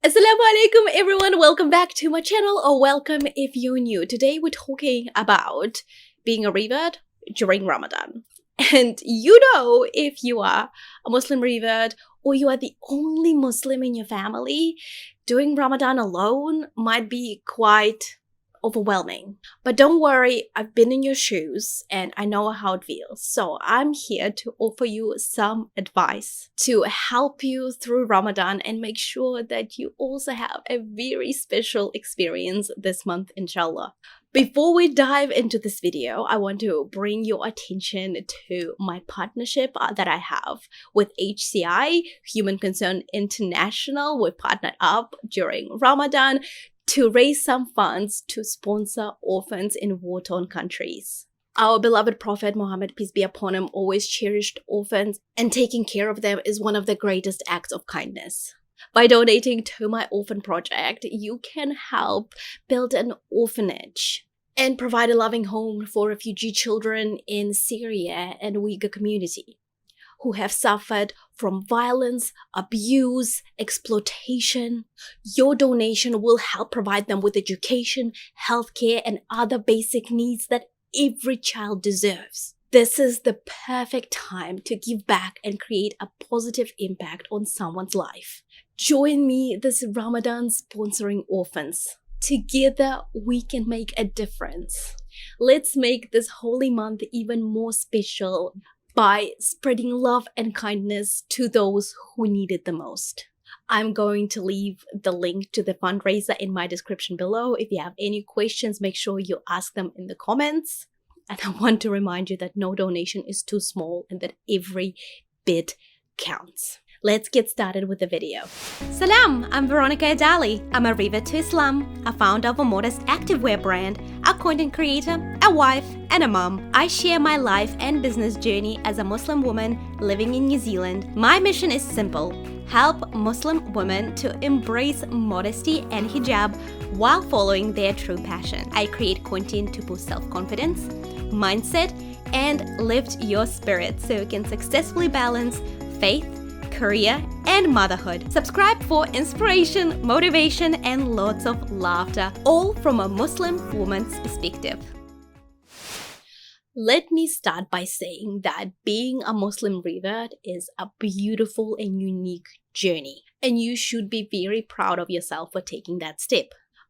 Assalamu alaikum everyone, welcome back to my channel, or welcome if you're new. Today we're talking about being a revert during Ramadan. And if you are a Muslim revert or you are the only Muslim in your family, doing Ramadan alone might be quite overwhelming. But don't worry, I've been in your shoes and I know how it feels. So I'm here to offer you some advice to help you through Ramadan and make sure that you also have a very special experience this month, inshallah. Before we dive into this video, I want to bring your attention to my partnership that I have with HCI, Human Concern International. We partnered up during Ramadan to raise some funds to sponsor orphans in war-torn countries. Our beloved Prophet Muhammad, peace be upon him, always cherished orphans, and taking care of them is one of the greatest acts of kindness. By donating to my orphan project, you can help build an orphanage and provide a loving home for refugee children in Syria and Uyghur community who have suffered from violence, abuse, exploitation. Your donation will help provide them with education, healthcare, and other basic needs that every child deserves. This is the perfect time to give back and create a positive impact on someone's life. Join me this Ramadan sponsoring orphans. Together, we can make a difference. Let's make this holy month even more special by spreading love and kindness to those who need it the most. I'm going to leave the link to the fundraiser in my description below. If you have any questions, make sure you ask them in the comments. And I want to remind you that no donation is too small and that every bit counts. Let's get started with the video. Salam, I'm Veronica Adali. I'm a Revert to Islam, a founder of a modest activewear brand, a content creator, a wife, and a mom. I share my life and business journey as a Muslim woman living in New Zealand. My mission is simple: help Muslim women to embrace modesty and hijab while following their true passion. I create content to boost self-confidence, mindset, and lift your spirit so you can successfully balance faith, career, and motherhood. Subscribe for inspiration, motivation, and lots of laughter, all from a Muslim woman's perspective. Let me start by saying that being a Muslim revert is a beautiful and unique journey, and you should be very proud of yourself for taking that step.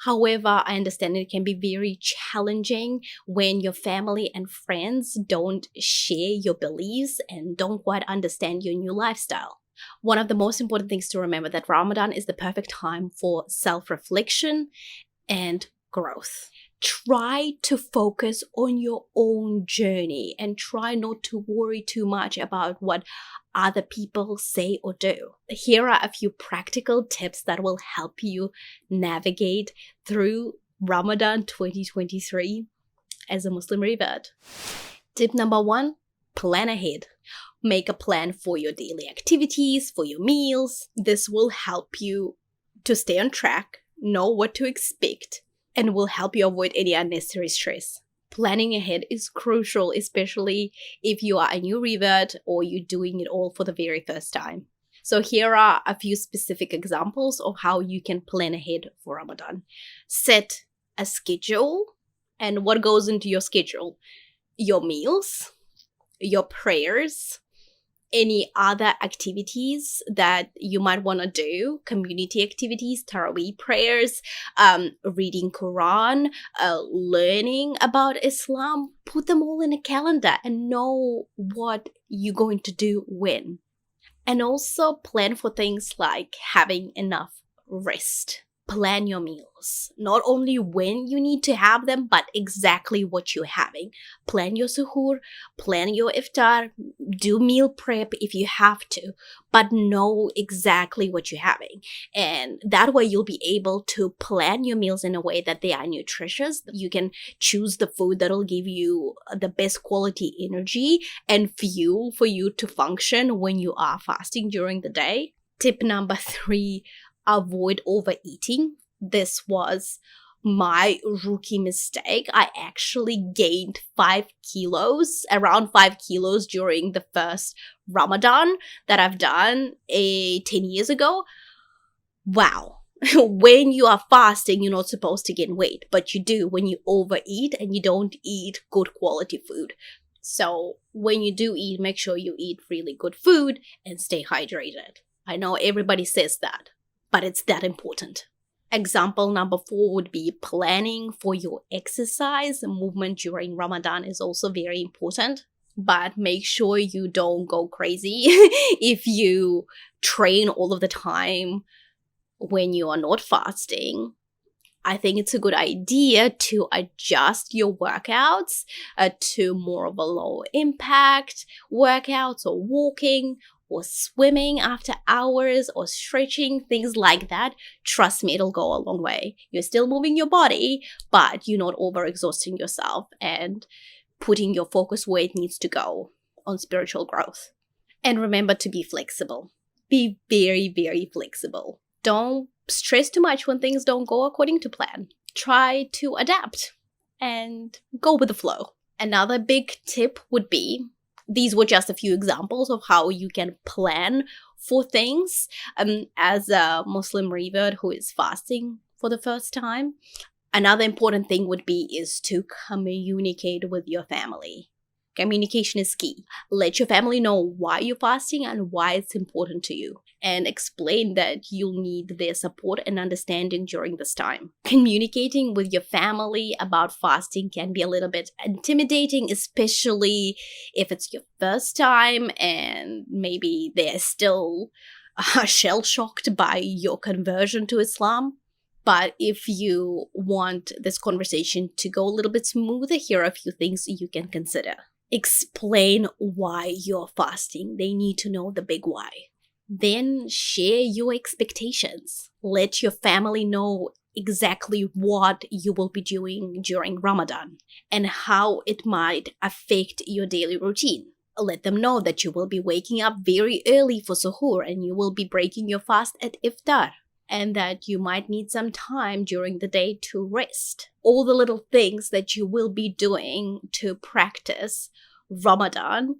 However, I understand it can be very challenging when your family and friends don't share your beliefs and don't quite understand your new lifestyle. One of the most important things to remember that Ramadan is the perfect time for self-reflection and growth. Try to focus on your own journey and try not to worry too much about what other people say or do. Here are a few practical tips that will help you navigate through Ramadan 2023 as a Muslim revert. Tip number 1, plan ahead. Make a plan for your daily activities, for your meals. This will help you to stay on track, know what to expect, and will help you avoid any unnecessary stress. Planning ahead is crucial, especially if you are a new revert or you're doing it all for the very first time. So here are a few specific examples of how you can plan ahead for Ramadan. Set a schedule, and what goes into your schedule? Your meals, your prayers, any other activities that you might want to do, community activities, Taraweeh prayers, reading Quran, learning about Islam. Put them all in a calendar and know what you're going to do when. And also plan for things like having enough rest. Plan your meals, not only when you need to have them, but exactly what you're having. Plan your suhoor, plan your iftar, do meal prep if you have to, but know exactly what you're having. And that way you'll be able to plan your meals in a way that they are nutritious. You can choose the food that'll give you the best quality energy and fuel for you to function when you are fasting during the day. Tip number 3, avoid overeating. This was my rookie mistake. I actually gained 5 kilos, around 5 kilos during the first Ramadan that I've done 10 years ago. Wow. When you are fasting, you're not supposed to gain weight, but you do when you overeat and you don't eat good quality food. So when you do eat, make sure you eat really good food and stay hydrated. I know everybody says that, but it's that important. Example number 4 would be planning for your exercise. Movement during Ramadan is also very important, but make sure you don't go crazy if you train all of the time when you are not fasting. I think it's a good idea to adjust your workouts to more of a low impact workouts, or walking or swimming after hours or stretching, things like that. Trust me, it'll go a long way. You're still moving your body, but you're not overexhausting yourself and putting your focus where it needs to go, on spiritual growth. And remember to be flexible. Be very, very flexible. Don't stress too much when things don't go according to plan. Try to adapt and go with the flow. Another big tip would be, these were just a few examples of how you can plan for things. As a Muslim revert who is fasting for the first time, another important thing would be is to communicate with your family. Communication is key. Let your family know why you're fasting and why it's important to you, and explain that you'll need their support and understanding during this time. Communicating with your family about fasting can be a little bit intimidating, especially if it's your first time and maybe they're still shell-shocked by your conversion to Islam. But if you want this conversation to go a little bit smoother, here are a few things you can consider. Explain why you're fasting. They need to know the big why. Then share your expectations. Let your family know exactly what you will be doing during Ramadan and how it might affect your daily routine. Let them know that you will be waking up very early for suhoor and you will be breaking your fast at iftar, and that you might need some time during the day to rest. All the little things that you will be doing to practice Ramadan,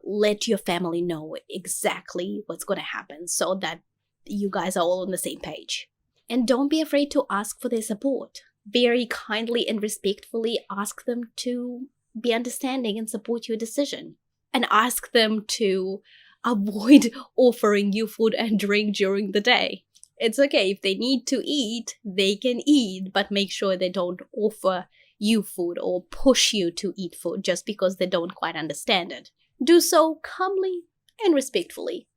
let your family know exactly what's going to happen so that you guys are all on the same page. And don't be afraid to ask for their support. Very kindly and respectfully ask them to be understanding and support your decision. And ask them to avoid offering you food and drink during the day. It's okay, if they need to eat, they can eat, but make sure they don't offer you food or push you to eat food just because they don't quite understand it. Do so calmly and respectfully.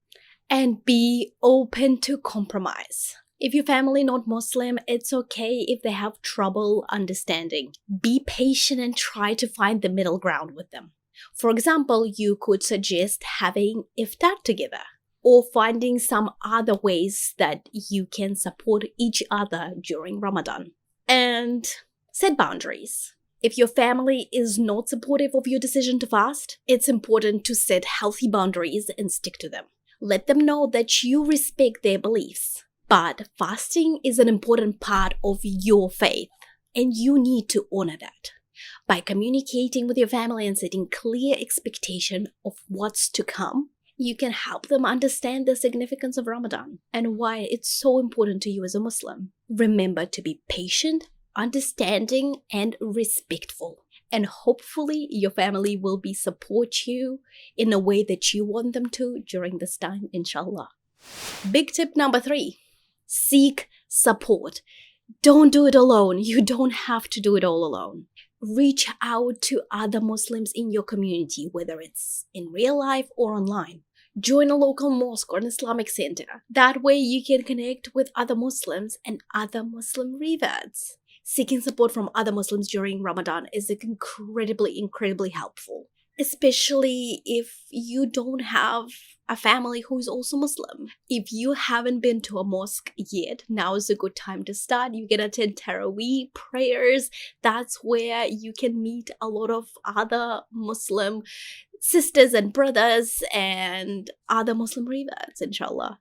And be open to compromise. If your family not Muslim, it's okay if they have trouble understanding. Be patient and try to find the middle ground with them. For example, you could suggest having iftar together, or finding some other ways that you can support each other during Ramadan. And set boundaries. If your family is not supportive of your decision to fast, it's important to set healthy boundaries and stick to them. Let them know that you respect their beliefs, but fasting is an important part of your faith, and you need to honor that. By communicating with your family and setting clear expectation of what's to come, you can help them understand the significance of Ramadan and why it's so important to you as a Muslim. Remember to be patient, understanding, and respectful. And hopefully your family will support you in a way that you want them to during this time, inshallah. Big tip number 3, seek support. Don't do it alone. You don't have to do it all alone. Reach out to other Muslims in your community, whether it's in real life or online. Join a local mosque or an Islamic center. That way you can connect with other Muslims and other Muslim reverts. Seeking support from other Muslims during Ramadan is incredibly helpful, especially if you don't have a family who is also Muslim. If you haven't been to a mosque yet, now is a good time to start. You can attend Taraweeh prayers. That's where you can meet a lot of other Muslim sisters and brothers and other Muslim reverts, inshallah.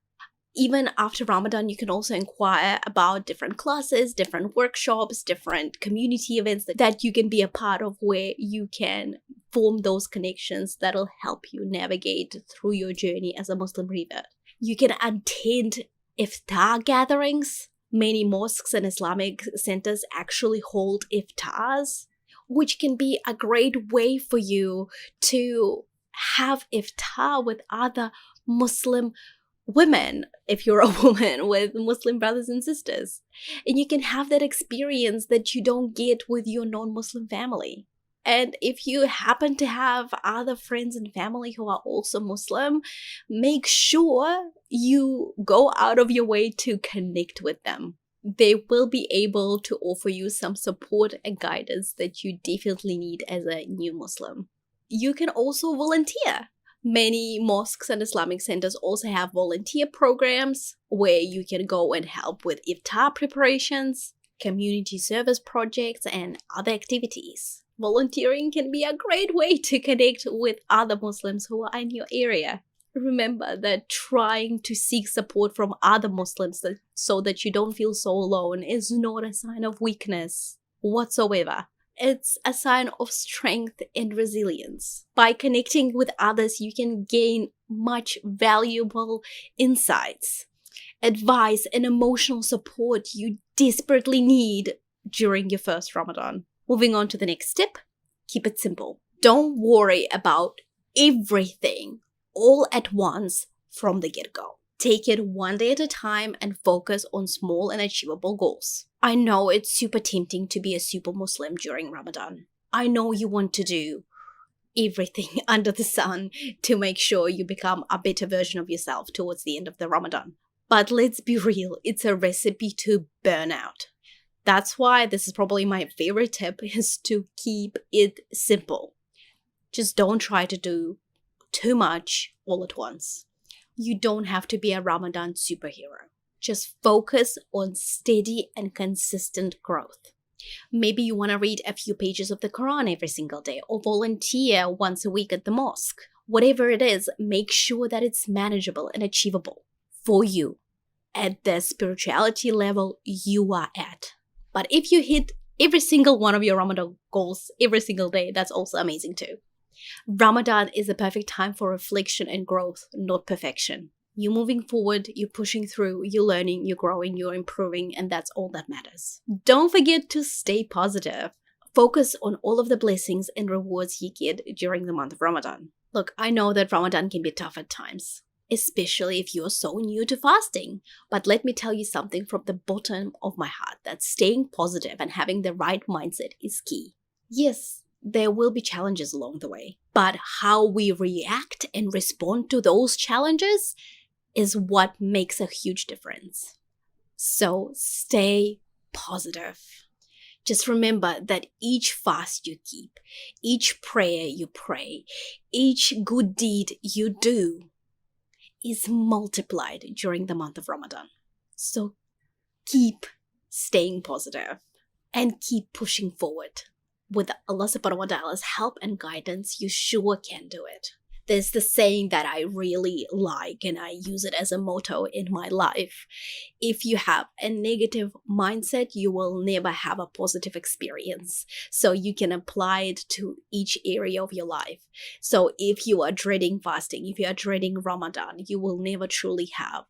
Even after Ramadan, you can also inquire about different classes, different workshops, different community events that you can be a part of, where you can form those connections that'll help you navigate through your journey as a Muslim revert. You can attend iftar gatherings Many mosques and Islamic centers actually hold iftars, which can be a great way for you to have iftar with other Muslim women, if you're a woman with Muslim brothers and sisters. And you can have that experience that you don't get with your non-Muslim family. And if you happen to have other friends and family who are also Muslim, make sure you go out of your way to connect with them. They will be able to offer you some support and guidance that you definitely need as a new Muslim. You can also volunteer. Many mosques and Islamic centers also have volunteer programs where you can go and help with iftar preparations, community service projects, and other activities. Volunteering can be a great way to connect with other Muslims who are in your area. Remember that trying to seek support from other Muslims so that you don't feel so alone is not a sign of weakness whatsoever. It's a sign of strength and resilience. By connecting with others, you can gain much valuable insights, advice, and emotional support you desperately need during your first Ramadan. Moving on to the next tip, keep it simple. Don't worry about everything all at once from the get-go. Take it one day at a time and focus on small and achievable goals. I know it's super tempting to be a super Muslim during Ramadan. I know you want to do everything under the sun to make sure you become a better version of yourself towards the end of the Ramadan. But let's be real, it's a recipe to burn out. That's why this is probably my favorite tip, is to keep it simple. Just don't try to do too much all at once. You don't have to be a Ramadan superhero. Just focus on steady and consistent growth. Maybe you want to read a few pages of the Quran every single day or volunteer once a week at the mosque. Whatever it is, make sure that it's manageable and achievable for you at the spirituality level you are at. But if you hit every single one of your Ramadan goals every single day, that's also amazing too. Ramadan is the perfect time for reflection and growth, not perfection. You're moving forward, you're pushing through, you're learning, you're growing, you're improving, and that's all that matters. Don't forget to stay positive. Focus on all of the blessings and rewards you get during the month of Ramadan. Look, I know that Ramadan can be tough at times, especially if you're so new to fasting. But let me tell you something from the bottom of my heart, that staying positive and having the right mindset is key. Yes, there will be challenges along the way, but how we react and respond to those challenges is what makes a huge difference. So stay positive. Just remember that each fast you keep, each prayer you pray, each good deed you do is multiplied during the month of Ramadan. So keep staying positive and keep pushing forward. With Allah subhanahu wa ta'ala's help and guidance, you sure can do it. There's the saying that I really like and I use it as a motto in my life. If you have a negative mindset, you will never have a positive experience. So you can apply it to each area of your life. So if you are dreading fasting, if you are dreading Ramadan, you will never truly have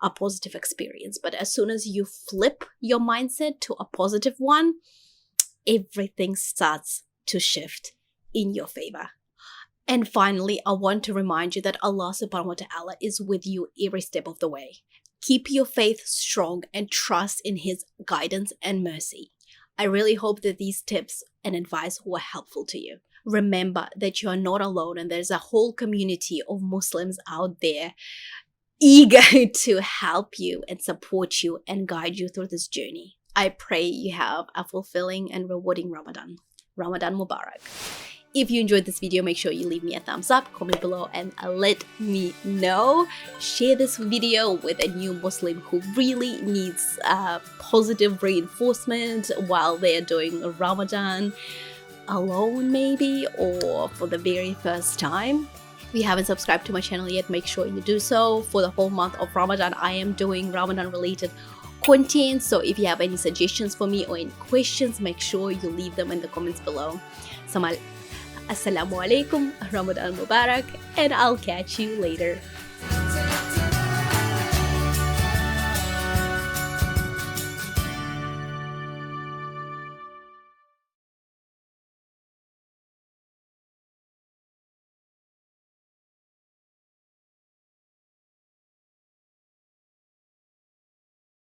a positive experience. But as soon as you flip your mindset to a positive one, everything starts to shift in your favor. And finally, I want to remind you that Allah subhanahu wa ta'ala is with you every step of the way. Keep your faith strong and trust in His guidance and mercy. I really hope that these tips and advice were helpful to you. Remember that you are not alone and there's a whole community of Muslims out there eager to help you and support you and guide you through this journey. I pray you have a fulfilling and rewarding Ramadan. Ramadan Mubarak. If you enjoyed this video, make sure you leave me a thumbs up, comment below, and let me know. Share this video with a new Muslim who really needs positive reinforcement while they're doing Ramadan alone maybe, or for the very first time. If you haven't subscribed to my channel yet, make sure you do so. For the whole month of Ramadan, I am doing Ramadan related content. So if you have any suggestions for me or any questions, make sure you leave them in the comments below. Assalamu alaikum, Ramadan Mubarak, and I'll catch you later.